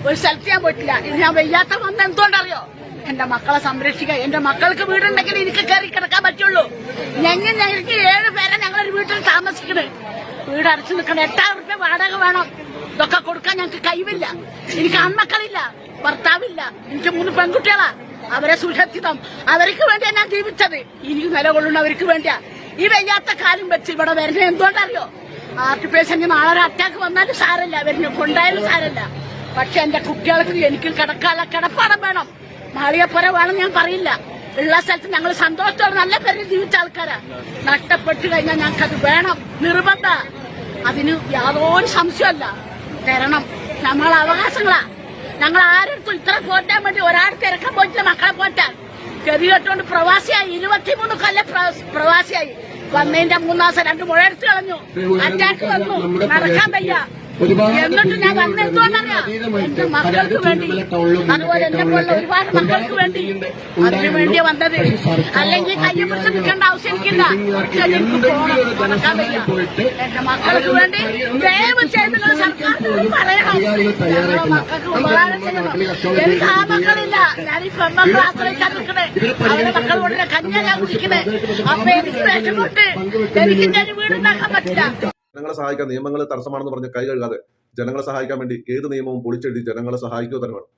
ഒരു സ്ഥലത്ത് ഞാൻ പോയിട്ടില്ല. ഇത് ഞാൻ വയ്യാത്ത വന്ന എന്തുകൊണ്ടറിയോ? എന്റെ മക്കളെ സംരക്ഷിക്കുക. എന്റെ മക്കൾക്ക് വീടുണ്ടെങ്കിൽ എനിക്ക് കയറി കിടക്കാൻ പറ്റുള്ളൂ. ഞങ്ങൾക്ക് 7 പേരെ ഞങ്ങളൊരു വീട്ടിൽ താമസിക്കണേ. വീട് അടച്ചു നിൽക്കണം. 8,000 രൂപ വാടക വേണം. ഇതൊക്കെ കൊടുക്കാൻ ഞങ്ങൾക്ക് കഴിവില്ല. എനിക്ക് ആൺമക്കളില്ല, ഭർത്താവില്ല. എനിക്ക് 3 പെൺകുട്ടികളാ. അവരെ സുരക്ഷിതം അവർക്ക് വേണ്ടിയാ ഞാൻ ജീവിച്ചത്. എനിക്ക് നിലകൊള്ളുന്ന അവർക്ക് വേണ്ടിയാ. ഈ വയ്യാത്ത കാലം വെച്ച് ഇവിടെ വരുന്നത് എന്തുകൊണ്ടറിയോ? ഹാർട്ട് പേഷ്യന്റ് നാളെ അറ്റാക്ക് വന്നാലും സാരല്ല, വരുന്ന കൊണ്ടായാലും സാരല്ല. പക്ഷെ എന്റെ കുട്ടികൾക്ക് എനിക്ക് കിടക്കാനുള്ള കിടപ്പാടം വേണം. മാളികപ്പുര വേണം ഞാൻ പറയില്ല. ഉള്ള സ്ഥലത്ത് ഞങ്ങൾ സന്തോഷത്തോടെ നല്ല പേരിൽ ജീവിച്ച ആൾക്കാരാ. നഷ്ടപ്പെട്ടു കഴിഞ്ഞാൽ ഞങ്ങൾക്കത് വേണം, നിർബന്ധ. അതിന് യാതൊരു സംശയമല്ല, തരണം. നമ്മളെ അവകാശങ്ങളാ. ഞങ്ങൾ ആരെടുത്തും ഇത്ര പോറ്റാൻ വേണ്ടി ഒരാൾ തിരക്കാൻ പോയിട്ടില്ല. മക്കളെ പോറ്റാൻ ചെറിയ കെട്ടുകൊണ്ട് പ്രവാസിയായി. 23 കൊല്ലം പ്രവാസിയായി. വന്നതിന്റെ 3 ദിവസം 2 മുഴ എടുത്തു കളഞ്ഞു. അറ്റാക്ക് വന്നു, നടക്കാൻ വയ്യ. എന്നിട്ട് ഞാൻ വന്നെന്തുകൊണ്ടറിയാം? എന്റെ മക്കൾക്ക് വേണ്ടി, അതുപോലെ എന്നെ പോലുള്ള ഒരുപാട് മക്കൾക്ക് വേണ്ടി, അതിനു വേണ്ടിയാ വന്നത്. അല്ലെങ്കിൽ കയ്യെ പിടിച്ച് നിൽക്കേണ്ട ആവശ്യം എനിക്കില്ല. നടക്കാൻ വയ്യ. എന്റെ മക്കൾക്ക് വേണ്ടി ദയവ് ചെയ്ത് നിങ്ങൾ സർക്കാരിനോട് പറയണം. ഞങ്ങളുടെ മക്കൾക്ക് ഉപകാരം ചെയ്യണം. എനിക്ക് ആ മക്കളില്ല. ഞാൻ ഈ പെൺമക്കൾ ആശ്രയിക്കാൻ നിൽക്കണേ. അവരുടെ മക്കൾ ഉടനെ കഞ്ഞ ഞാൻ കുടിക്കണേ. അപ്പൊ എനിക്ക് വിഷമുണ്ട്. എനിക്ക് ഞാൻ വീടുണ്ടാക്കാൻ പറ്റില്ല. ജനങ്ങളെ സഹായിക്കാൻ നിയമങ്ങൾ തടസ്സമാണെന്ന് പറഞ്ഞ് കൈ കഴുകാതെ ജനങ്ങളെ സഹായിക്കാൻ വേണ്ടി ഏത് നിയമവും പൊളിച്ചെഴുതി ജനങ്ങളെ സഹായിക്കുക തന്നെ വേണം.